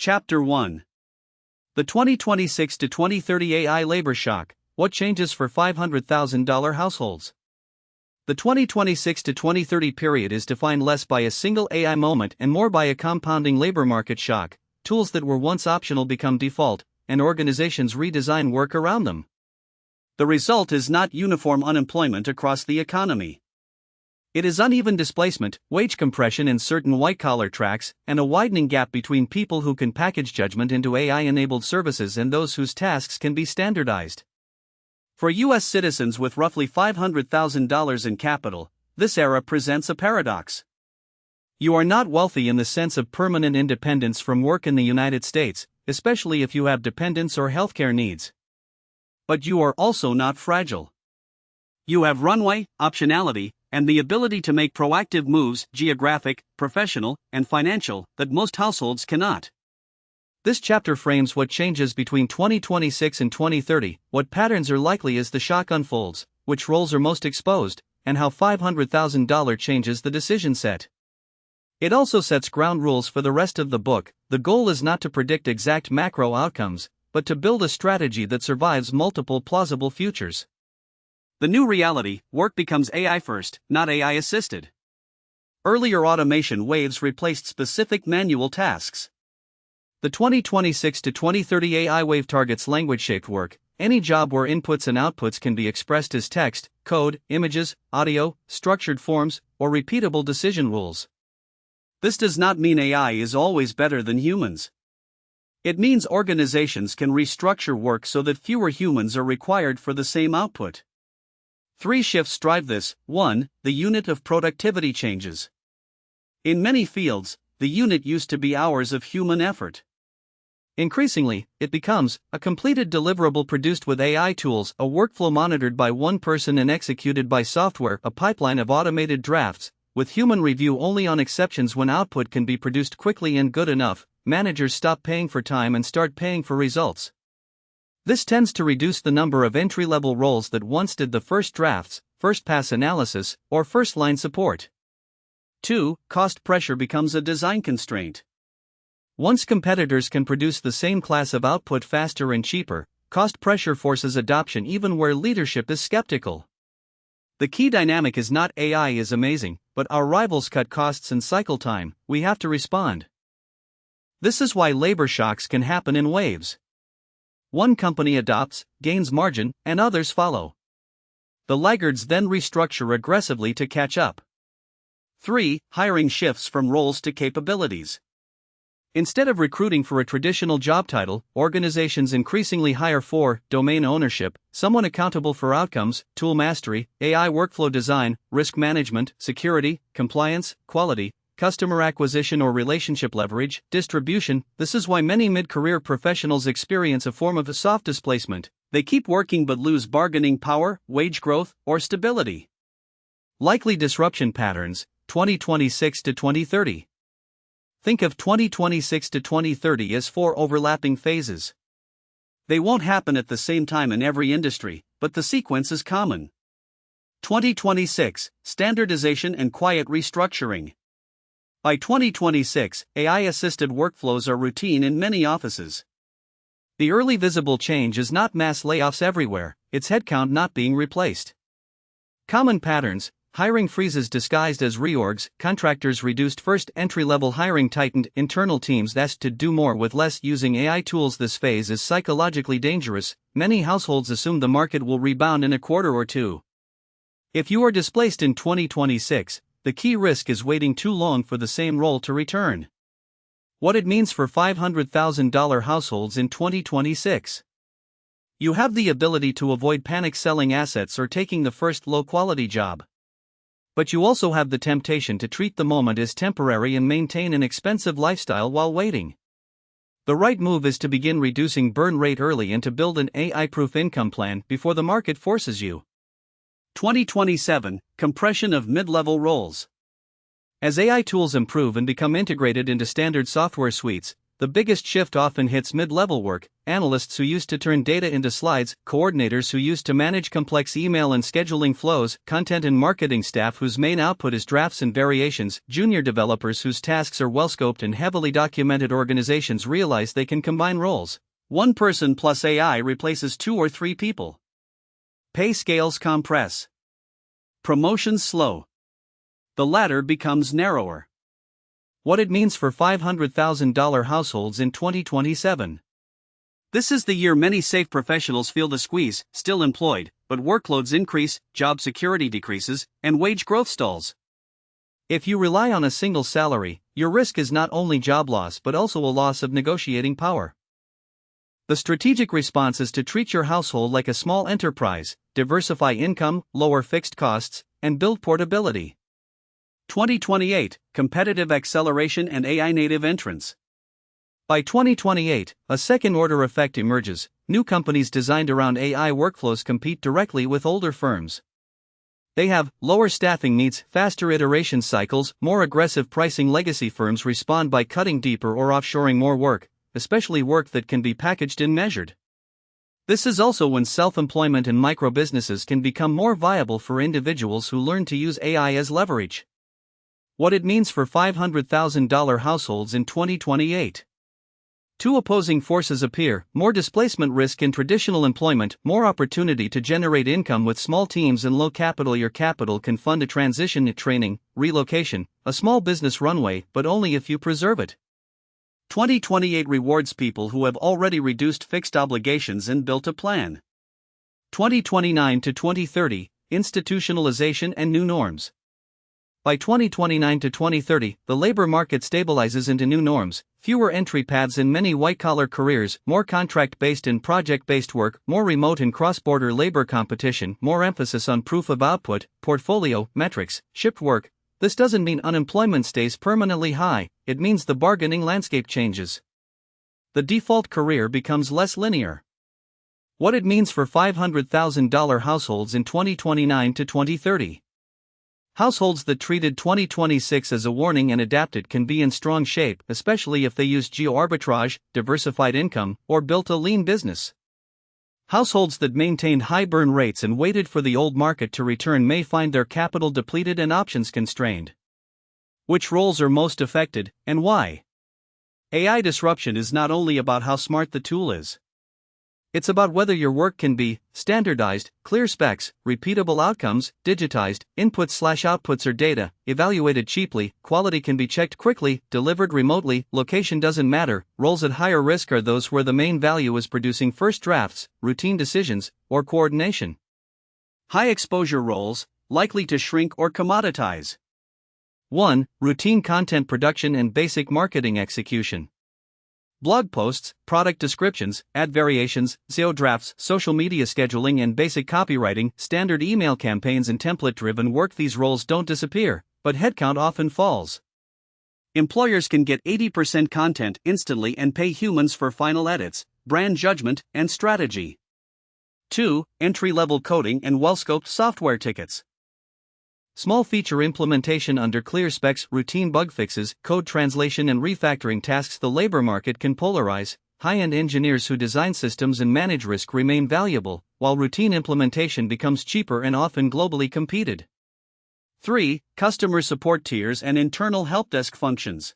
Chapter 1. The 2026 to 2030 AI Labor Shock: What Changes for $500,000 Households? The 2026 to 2030 period is defined less by a single AI moment and more by a compounding labor market shock. Tools that were once optional become default, and organizations redesign work around them. The result is not uniform unemployment across the economy. It is uneven displacement, wage compression in certain white-collar tracks, and a widening gap between people who can package judgment into AI-enabled services and those whose tasks can be standardized. For U.S. citizens with roughly $500,000 in capital, this era presents a paradox. You are not wealthy in the sense of permanent independence from work in the United States, especially if you have dependents or healthcare needs. But you are also not fragile. You have runway, optionality, and the ability to make proactive moves, geographic, professional, and financial, that most households cannot. This chapter frames what changes between 2026 and 2030, what patterns are likely as the shock unfolds, which roles are most exposed, and how $500,000 changes the decision set. It also sets ground rules for the rest of the book. The goal is not to predict exact macro outcomes, but to build a strategy that survives multiple plausible futures. The new reality: work becomes AI first, not AI assisted. Earlier automation waves replaced specific manual tasks. The 2026 to 2030 AI wave targets language-shaped work, any job where inputs and outputs can be expressed as text, code, images, audio, structured forms, or repeatable decision rules. This does not mean AI is always better than humans. It means organizations can restructure work so that fewer humans are required for the same output. 3 shifts drive this. 1. The unit of productivity changes. In many fields, the unit used to be hours of human effort. Increasingly, it becomes a completed deliverable produced with AI tools, a workflow monitored by one person and executed by software, a pipeline of automated drafts, with human review only on exceptions when output can be produced quickly and good enough. Managers stop paying for time and start paying for results. This tends to reduce the number of entry-level roles that once did the first drafts, first-pass analysis, or first-line support. 2. Cost pressure becomes a design constraint. Once competitors can produce the same class of output faster and cheaper, cost pressure forces adoption even where leadership is skeptical. The key dynamic is not AI is amazing, but our rivals cut costs and cycle time, we have to respond. This is why labor shocks can happen in waves. One company adopts, gains margin, and others follow. The laggards then restructure aggressively to catch up. 3. Hiring shifts from roles to capabilities. Instead of recruiting for a traditional job title, organizations increasingly hire for domain ownership, someone accountable for outcomes, tool mastery, AI workflow design, risk management, security, compliance, quality, customer acquisition or relationship leverage, distribution. This is why many mid-career professionals experience a form of a soft displacement. They keep working but lose bargaining power, wage growth, or stability. Likely disruption patterns: 2026 to 2030. Think of 2026 to 2030 as 4 overlapping phases. They won't happen at the same time in every industry, but the sequence is common. 2026: Standardization and quiet restructuring. By 2026, AI-assisted workflows are routine in many offices. The early visible change is not mass layoffs everywhere, it's headcount not being replaced. Common patterns: hiring freezes disguised as reorgs, contractors reduced, first entry-level hiring tightened, internal teams asked to do more with less using AI tools. This phase is psychologically dangerous. Many households assume the market will rebound in a quarter or two. If you are displaced in 2026, the key risk is waiting too long for the same role to return. What it means for $500,000 households in 2026. You have the ability to avoid panic selling assets or taking the first low-quality job. But you also have the temptation to treat the moment as temporary and maintain an expensive lifestyle while waiting. The right move is to begin reducing burn rate early and to build an AI-proof income plan before the market forces you. 2027: Compression of mid-level roles. As AI tools improve and become integrated into standard software suites, The biggest shift often hits mid-level work: analysts who used to turn data into slides, coordinators who used to manage complex email and scheduling flows, content and marketing staff whose main output is drafts and variations, junior developers whose tasks are well-scoped and heavily documented. Organizations realize they can combine roles. One person plus AI replaces 2 or 3 people. Pay scales compress. Promotions slow. The ladder becomes narrower. What it means for $500,000 households in 2027. This is the year many safe professionals feel the squeeze, still employed, but workloads increase, job security decreases, and wage growth stalls. If you rely on a single salary, your risk is not only job loss but also a loss of negotiating power. The strategic response is to treat your household like a small enterprise, diversify income, lower fixed costs, and build portability. 2028, Competitive Acceleration and AI-native entrance. By 2028, a second-order effect emerges. New companies designed around AI workflows compete directly with older firms. They have lower staffing needs, faster iteration cycles, more aggressive pricing. Legacy firms respond by cutting deeper or offshoring more work, especially work that can be packaged and measured. This is also when self-employment and micro-businesses can become more viable for individuals who learn to use AI as leverage. What it means for $500,000 households in 2028. Two opposing forces appear: more displacement risk in traditional employment, more opportunity to generate income with small teams and low capital. Your capital can fund a transition, training, relocation, a small business runway, but only if you preserve it. 2028 rewards people who have already reduced fixed obligations and built a plan. 2029 to 2030, institutionalization and new norms. By 2029 to 2030, the labor market stabilizes into new norms: fewer entry paths in many white-collar careers, more contract-based and project-based work, more remote and cross-border labor competition, more emphasis on proof of output, portfolio, metrics, shift work. This doesn't mean unemployment stays permanently high, it means the bargaining landscape changes. The default career becomes less linear. What it means for $500,000 households in 2029 to 2030. Households that treated 2026 as a warning and adapted can be in strong shape, especially if they used geo-arbitrage, diversified income, or built a lean business. Households that maintained high burn rates and waited for the old market to return may find their capital depleted and options constrained. Which roles are most affected, and why? AI disruption is not only about how smart the tool is. It's about whether your work can be standardized, clear specs, repeatable outcomes, digitized, inputs/outputs or data, evaluated cheaply, quality can be checked quickly, delivered remotely, location doesn't matter. Roles at higher risk are those where the main value is producing first drafts, routine decisions, or coordination. High exposure roles, likely to shrink or commoditize. 1. Routine content production and basic marketing execution. Blog posts, product descriptions, ad variations, SEO drafts, social media scheduling and basic copywriting, standard email campaigns and template-driven work. These roles don't disappear, but headcount often falls. Employers can get 80% content instantly and pay humans for final edits, brand judgment, and strategy. 2. Entry-level coding and well-scoped software tickets. Small feature implementation under clear specs, routine bug fixes, code translation and refactoring tasks. The labor market can polarize. High-end engineers who design systems and manage risk remain valuable, while routine implementation becomes cheaper and often globally competed. 3. Customer support tiers and internal helpdesk functions.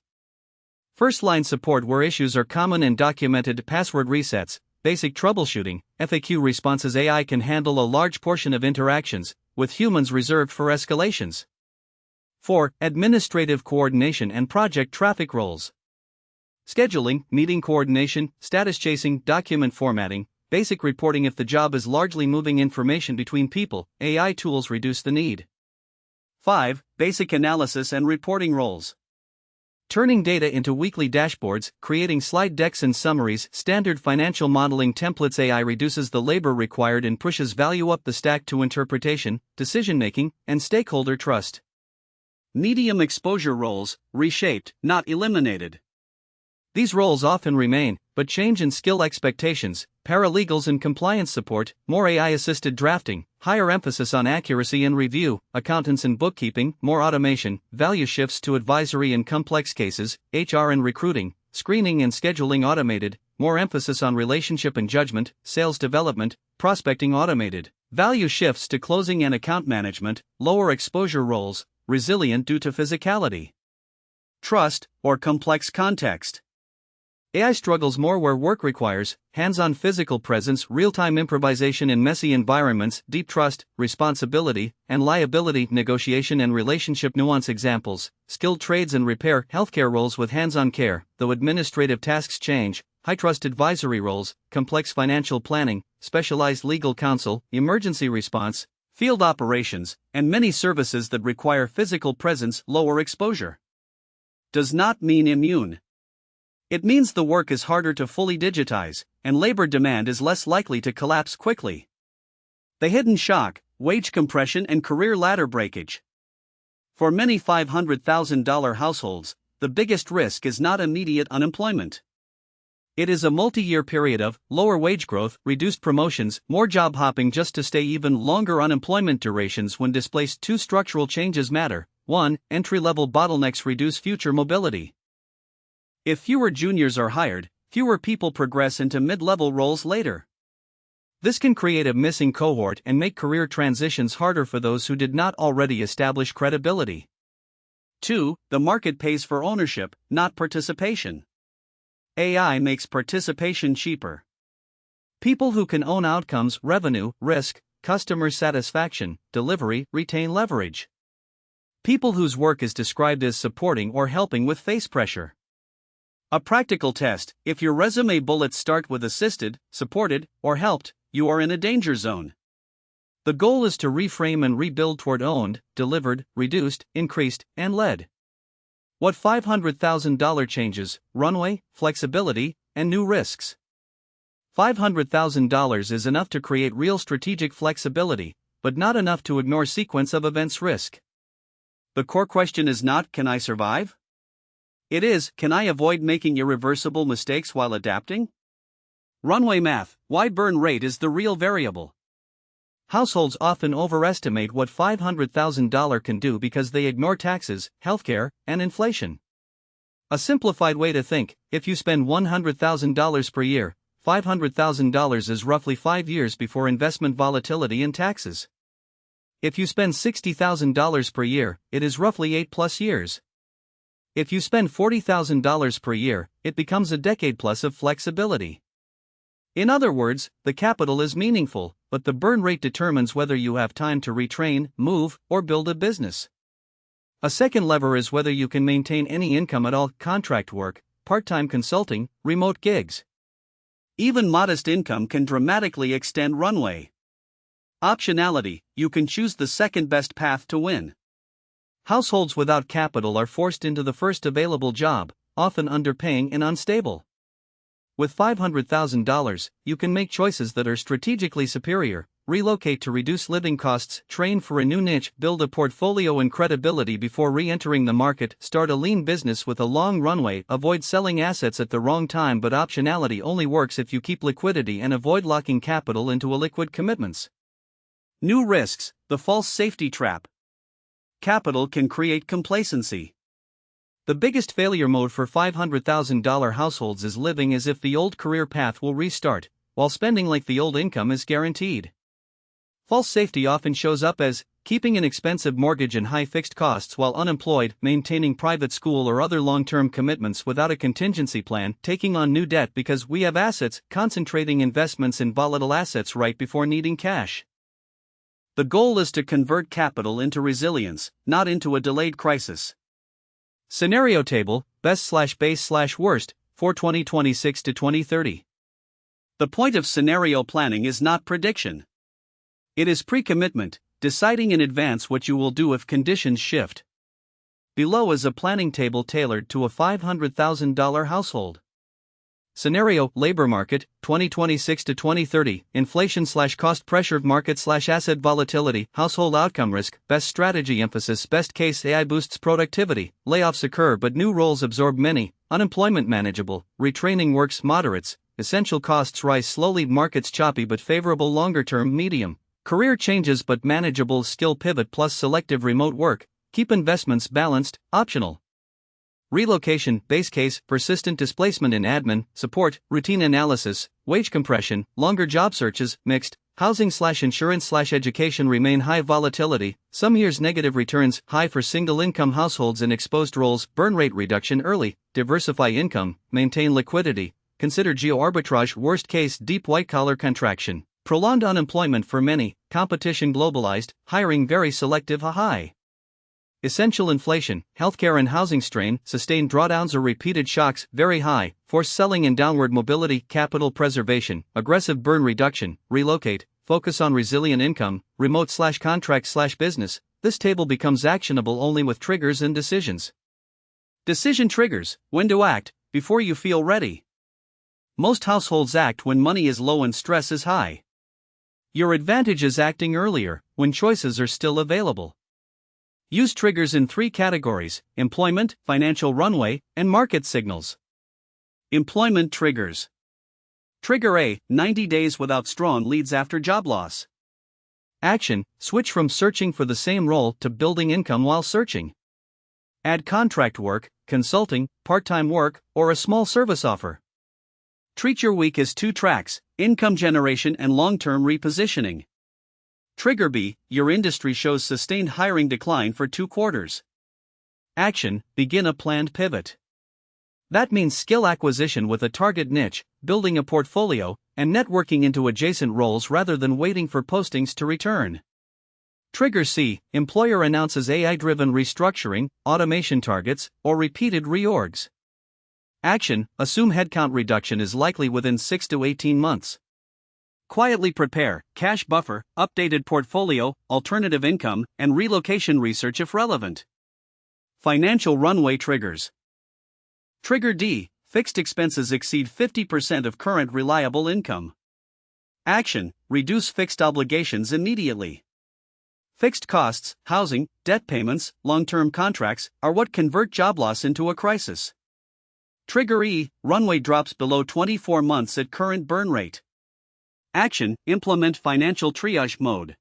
First-line support where issues are common and documented, password resets, basic troubleshooting, FAQ responses. AI can handle a large portion of interactions, with humans reserved for escalations. 4. Administrative coordination and project traffic roles. Scheduling, meeting coordination, status chasing, document formatting, basic reporting. If the job is largely moving information between people, AI tools reduce the need. 5. Basic analysis and reporting roles. Turning data into weekly dashboards, creating slide decks and summaries, standard financial modeling templates. AI reduces the labor required and pushes value up the stack to interpretation, decision-making, and stakeholder trust. Medium exposure roles, reshaped, not eliminated. These roles often remain, but change in skill expectations: paralegals and compliance support, more AI-assisted drafting, higher emphasis on accuracy and review; accountants and bookkeeping, more automation; value shifts to advisory and complex cases; HR and recruiting, screening and scheduling automated, more emphasis on relationship and judgment, sales development, prospecting automated, value shifts to closing and account management, lower exposure roles, resilient due to physicality, trust, or complex context. AI struggles more where work requires hands-on physical presence, real-time improvisation in messy environments, deep trust, responsibility, and liability, negotiation and relationship nuance. Examples: skilled trades and repair, healthcare roles with hands-on care, though administrative tasks change, high-trust advisory roles, complex financial planning, specialized legal counsel, emergency response, field operations, and many services that require physical presence. Lower exposure does not mean immune. It means the work is harder to fully digitize, and labor demand is less likely to collapse quickly. The hidden shock: wage compression and career ladder breakage. For many $500,000 households, the biggest risk is not immediate unemployment. It is a multi-year period of lower wage growth, reduced promotions, more job hopping just to stay even, longer unemployment durations when displaced. Two structural changes matter. 1. Entry-level bottlenecks reduce future mobility. If fewer juniors are hired, fewer people progress into mid-level roles later. This can create a missing cohort and make career transitions harder for those who did not already establish credibility. 2. The market pays for ownership, not participation. AI makes participation cheaper. People who can own outcomes, revenue, risk, customer satisfaction, delivery, retain leverage. People whose work is described as supporting or helping with face pressure. A practical test: if your resume bullets start with assisted, supported, or helped, you are in a danger zone. The goal is to reframe and rebuild toward owned, delivered, reduced, increased, and led. What $500,000 changes: runway, flexibility, and new risks. $500,000 is enough to create real strategic flexibility, but not enough to ignore sequence of events risk. The core question is not, can I survive? It is, can I avoid making irreversible mistakes while adapting? Runway math: why burn rate is the real variable. Households often overestimate what $500,000 can do because they ignore taxes, healthcare, and inflation. A simplified way to think: if you spend $100,000 per year, $500,000 is roughly 5 years before investment, volatility, and taxes. If you spend $60,000 per year, it is roughly 8+ years. If you spend $40,000 per year, it becomes a decade plus of flexibility. In other words, the capital is meaningful, but the burn rate determines whether you have time to retrain, move, or build a business. A second lever is whether you can maintain any income at all: contract work, part-time consulting, remote gigs. Even modest income can dramatically extend runway. Optionality: you can choose the second best path to win. Households without capital are forced into the first available job, often underpaying and unstable. With $500,000, you can make choices that are strategically superior: relocate to reduce living costs, train for a new niche, build a portfolio and credibility before re-entering the market, start a lean business with a long runway, avoid selling assets at the wrong time. But optionality only works if you keep liquidity and avoid locking capital into illiquid commitments. New risks: the false safety trap. Capital can create complacency. The biggest failure mode for $500,000 households is living as if the old career path will restart, while spending like the old income is guaranteed. False safety often shows up as keeping an expensive mortgage and high fixed costs while unemployed, maintaining private school or other long-term commitments without a contingency plan, taking on new debt because we have assets, concentrating investments in volatile assets right before needing cash. The goal is to convert capital into resilience, not into a delayed crisis. Scenario table: best/base/worst for 2026 to 2030. The point of scenario planning is not prediction. It is pre-commitment, deciding in advance what you will do if conditions shift. Below is a planning table tailored to a $500,000 household. Scenario: labor market, 2026 to 2030, inflation/cost pressure, market/asset volatility, household outcome risk, best strategy emphasis, best case AI boosts productivity, layoffs occur but new roles absorb many, unemployment manageable, retraining works, moderates, essential costs rise slowly, markets choppy but favorable, longer term, medium, career changes but manageable, skill pivot plus selective remote work, keep investments balanced, optional. relocation, base case, persistent displacement in admin, support, routine analysis, wage compression, longer job searches, mixed, housing/insurance/education remain high volatility, some years negative returns, high for single-income households in exposed roles, burn rate reduction early, diversify income, maintain liquidity, consider geo-arbitrage, worst case deep white-collar contraction, prolonged unemployment for many, competition globalized, hiring very selective, high. Essential inflation, healthcare and housing strain, sustained drawdowns or repeated shocks, very high, forced selling and downward mobility, capital preservation, aggressive burn reduction, relocate, focus on resilient income, remote/contract/business. This table becomes actionable only with triggers and decisions. Decision triggers, when to act, before you feel ready. Most households act when money is low and stress is high. Your advantage is acting earlier, when choices are still available. Use triggers in 3 categories: employment, financial runway, and market signals. Employment triggers. Trigger A, 90 days without strong leads after job loss. Action, switch from searching for the same role to building income while searching. Add contract work, consulting, part-time work, or a small service offer. Treat your week as 2 tracks, income generation and long-term repositioning. Trigger B, your industry shows sustained hiring decline for 2 quarters. Action, begin a planned pivot. That means skill acquisition with a target niche, building a portfolio, and networking into adjacent roles rather than waiting for postings to return. Trigger C, employer announces AI-driven restructuring, automation targets, or repeated reorgs. Action, assume headcount reduction is likely within 6 to 18 months. Quietly prepare, cash buffer, updated portfolio, alternative income, and relocation research if relevant. Financial runway triggers. Trigger D, fixed expenses exceed 50% of current reliable income. Action, reduce fixed obligations immediately. Fixed costs, housing, debt payments, long-term contracts, are what convert job loss into a crisis. Trigger E, runway drops below 24 months at current burn rate. Action, implement financial triage mode.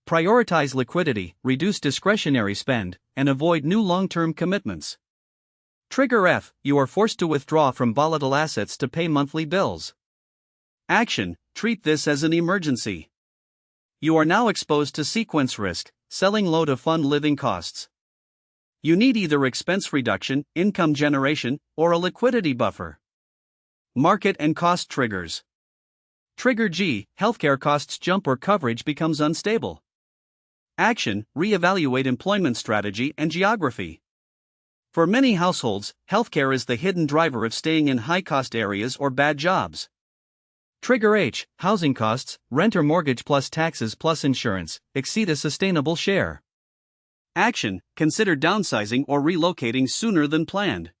Prioritize liquidity, reduce discretionary spend, and avoid new long-term commitments. Trigger F, you are forced to withdraw from volatile assets to pay monthly bills. Action, treat this as an emergency. You are now exposed to sequence risk, selling low to fund living costs. You need either expense reduction, income generation, or a liquidity buffer. Market and cost triggers. Trigger G, healthcare costs jump or coverage becomes unstable. Action, reevaluate employment strategy and geography. For many households, healthcare is the hidden driver of staying in high-cost areas or bad jobs. Trigger H, housing costs, rent or mortgage plus taxes plus insurance, exceed a sustainable share. Action, consider downsizing or relocating sooner than planned.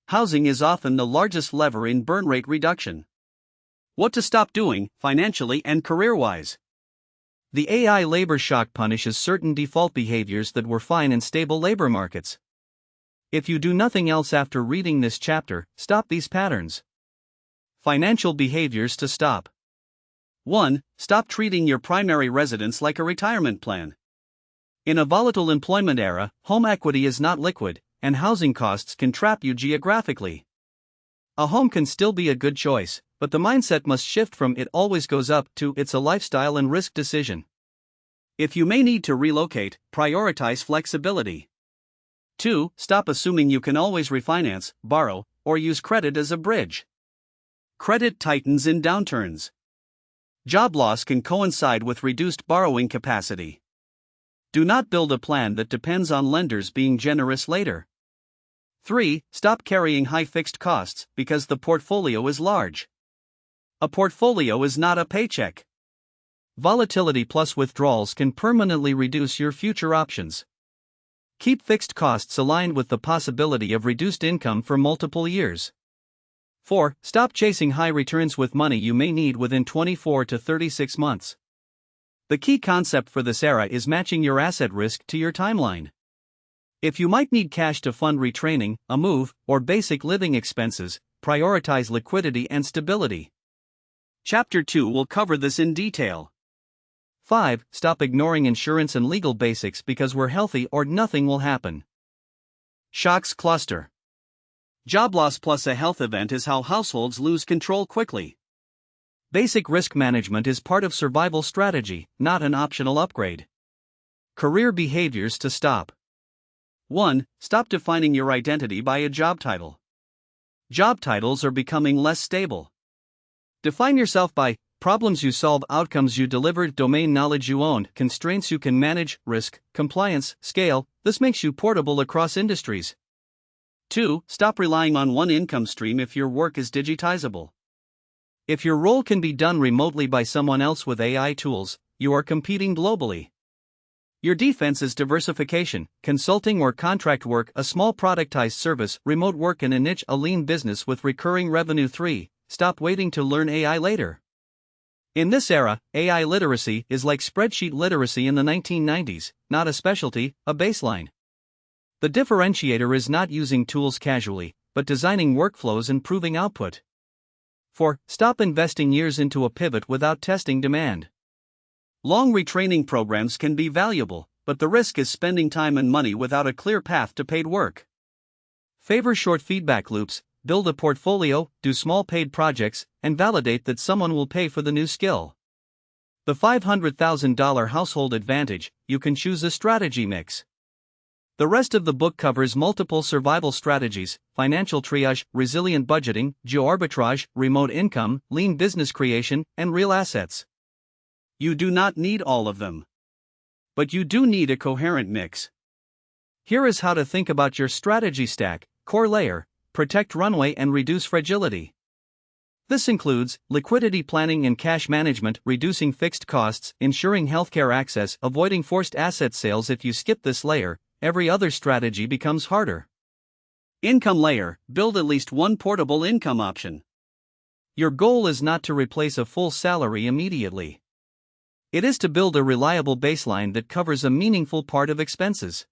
Housing is often the largest lever in burn rate reduction. What to stop doing, financially and career-wise. The AI labor shock punishes certain default behaviors that were fine in stable labor markets. If you do nothing else after reading this chapter, stop these patterns. Financial behaviors to stop. 1. Stop treating your primary residence like a retirement plan. In a volatile employment era, home equity is not liquid, and housing costs can trap you geographically. A home can still be a good choice, but the mindset must shift from "it always goes up" to "it's a lifestyle and risk decision." If you may need to relocate, prioritize flexibility. 2. Stop assuming you can always refinance, borrow, or use credit as a bridge. Credit tightens in downturns. Job loss can coincide with reduced borrowing capacity. Do not build a plan that depends on lenders being generous later. 3. Stop carrying high fixed costs because the portfolio is large. A portfolio is not a paycheck. Volatility plus withdrawals can permanently reduce your future options. Keep fixed costs aligned with the possibility of reduced income for multiple years. 4. Stop chasing high returns with money you may need within 24 to 36 months. The key concept for this era is matching your asset risk to your timeline. If you might need cash to fund retraining, a move, or basic living expenses, prioritize liquidity and stability. Chapter 2 will cover this in detail. 5. Stop ignoring insurance and legal basics because we're healthy or nothing will happen. Shocks cluster. Job loss plus a health event is how households lose control quickly. Basic risk management is part of survival strategy, not an optional upgrade. Career behaviors to stop. 1. Stop defining your identity by a job title. Job titles are becoming less stable. Define yourself by problems you solve, outcomes you deliver, domain knowledge you own, constraints you can manage, risk, compliance, scale. This makes you portable across industries. 2. Stop relying on one income stream if your work is digitizable. If your role can be done remotely by someone else with AI tools, you are competing globally. Your defense is diversification, consulting or contract work, a small productized service, remote work in a niche, a lean business with recurring revenue. 3. Stop waiting to learn AI later. In this era, AI literacy is like spreadsheet literacy in the 1990s, not a specialty, a baseline. The differentiator is not using tools casually, but designing workflows and proving output. 4. Stop investing years into a pivot without testing demand. Long retraining programs can be valuable, but the risk is spending time and money without a clear path to paid work. Favor short feedback loops, build a portfolio, do small paid projects, and validate that someone will pay for the new skill. The $500,000 household advantage, you can choose a strategy mix. The rest of the book covers multiple survival strategies: financial triage, resilient budgeting, geo-arbitrage, remote income, lean business creation, and real assets. You do not need all of them. But you do need a coherent mix. Here is how to think about your strategy stack: core layer, protect runway and reduce fragility. This includes liquidity planning and cash management, reducing fixed costs, ensuring healthcare access, avoiding forced asset sales. If you skip this layer, every other strategy becomes harder. Income layer, build at least one portable income option. Your goal is not to replace a full salary immediately. It is to build a reliable baseline that covers a meaningful part of expenses.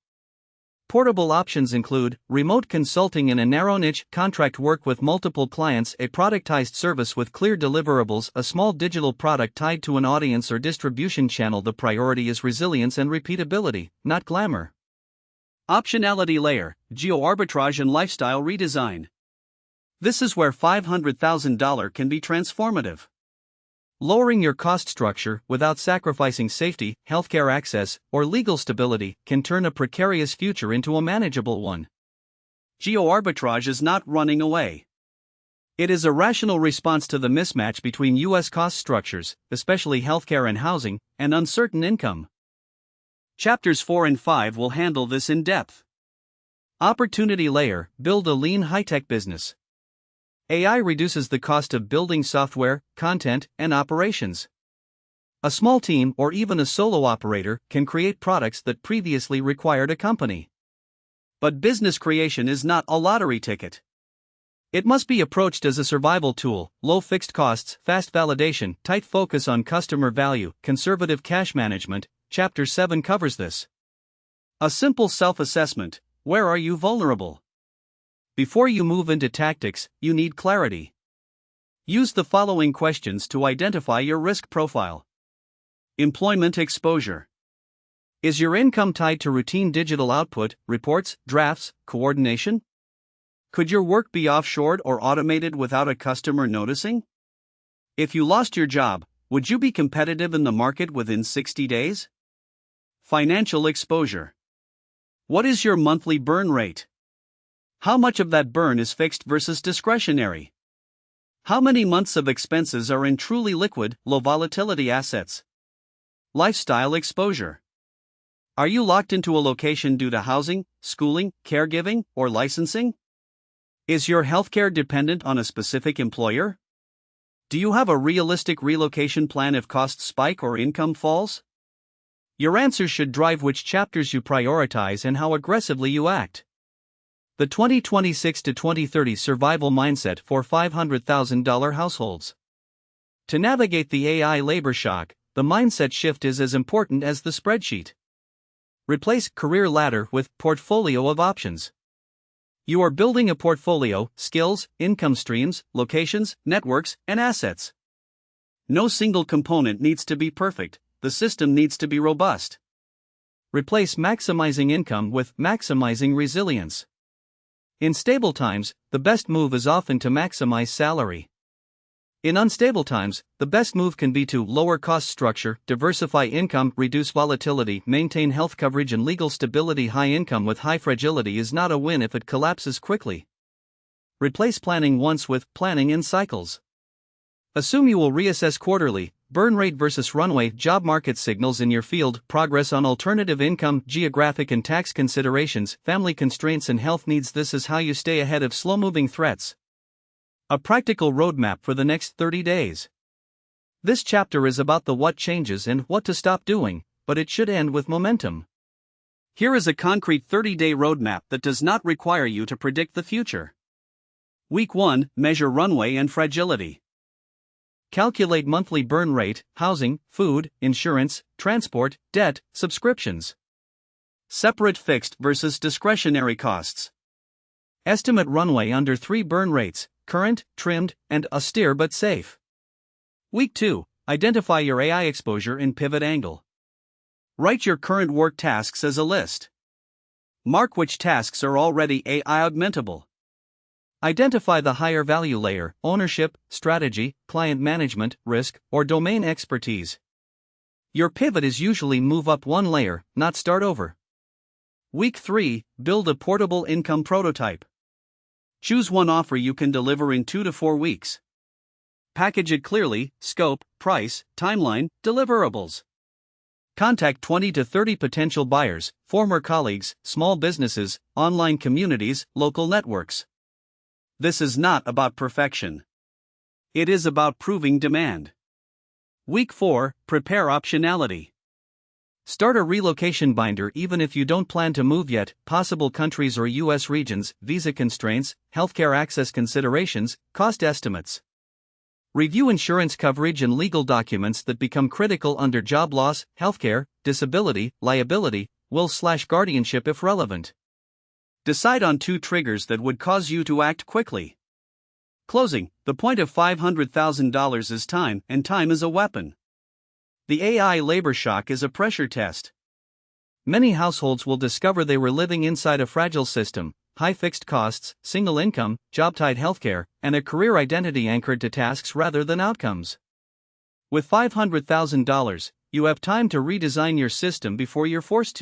Portable options include remote consulting in a narrow niche, contract work with multiple clients, a productized service with clear deliverables, a small digital product tied to an audience or distribution channel. The priority is resilience and repeatability, not glamour. Optionality layer, geo-arbitrage and lifestyle redesign. This is where $500,000 can be transformative. Lowering your cost structure without sacrificing safety, healthcare access, or legal stability can turn a precarious future into a manageable one. Geo-arbitrage is not running away. It is a rational response to the mismatch between U.S. cost structures, especially healthcare and housing, and uncertain income. Chapters 4 and 5 will handle this in depth. Opportunity layer, build a lean high-tech business. AI reduces the cost of building software, content, and operations. A small team or even a solo operator can create products that previously required a company. But business creation is not a lottery ticket. It must be approached as a survival tool: low fixed costs, fast validation, tight focus on customer value, conservative cash management. Chapter 7 covers this. A simple self-assessment: where are you vulnerable? Before you move into tactics, you need clarity. Use the following questions to identify your risk profile. Employment exposure. Is your income tied to routine digital output, reports, drafts, coordination? Could your work be offshored or automated without a customer noticing? If you lost your job, would you be competitive in the market within 60 days? Financial exposure. What is your monthly burn rate? How much of that burn is fixed versus discretionary? How many months of expenses are in truly liquid, low volatility assets? Lifestyle exposure. Are you locked into a location due to housing, schooling, caregiving, or licensing? Is your healthcare dependent on a specific employer? Do you have a realistic relocation plan if costs spike or income falls? Your answers should drive which chapters you prioritize and how aggressively you act. The 2026 to 2030 Survival Mindset for $500,000 Households. To navigate the AI labor shock, the mindset shift is as important as the spreadsheet. Replace career ladder with portfolio of options. You are building a portfolio: skills, income streams, locations, networks, and assets. No single component needs to be perfect, the system needs to be robust. Replace maximizing income with maximizing resilience. In stable times, the best move is often to maximize salary. In unstable times, the best move can be to lower cost structure, diversify income, reduce volatility, maintain health coverage and legal stability. High income with high fragility is not a win if it collapses quickly. Replace planning once with planning in cycles. Assume you will reassess quarterly. Burn rate versus runway, job market signals in your field, progress on alternative income, geographic and tax considerations, family constraints and health needs. This is how you stay ahead of slow-moving threats. A practical roadmap for the next 30 days. This chapter is about the what changes and what to stop doing, but it should end with momentum. Here is a concrete 30-day roadmap that does not require you to predict the future. Week 1, measure runway and fragility. Calculate monthly burn rate, housing, food, insurance, transport, debt, subscriptions. Separate fixed versus discretionary costs. Estimate runway under 3 burn rates: current, trimmed, and austere but safe. Week 2, identify your AI exposure in pivot angle. Write your current work tasks as a list. Mark which tasks are already AI augmentable. Identify the higher value layer: ownership, strategy, client management, risk, or domain expertise. Your pivot is usually move up one layer, not start over. Week 3, build a portable income prototype. Choose one offer you can deliver in 2 to 4 weeks. Package it clearly: scope, price, timeline, deliverables. Contact 20 to 30 potential buyers, former colleagues, small businesses, online communities, local networks. This is not about perfection. It is about proving demand. Week 4, prepare optionality. Start a relocation binder even if you don't plan to move yet: possible countries or U.S. regions, visa constraints, healthcare access considerations, cost estimates. Review insurance coverage and legal documents that become critical under job loss, healthcare, disability, liability, will/guardianship if relevant. Decide on 2 triggers that would cause you to act quickly. Closing, the point of $500,000 is time, and time is a weapon. The AI labor shock is a pressure test. Many households will discover they were living inside a fragile system: high fixed costs, single income, job-tied healthcare, and a career identity anchored to tasks rather than outcomes. With $500,000, you have time to redesign your system before you're forced to.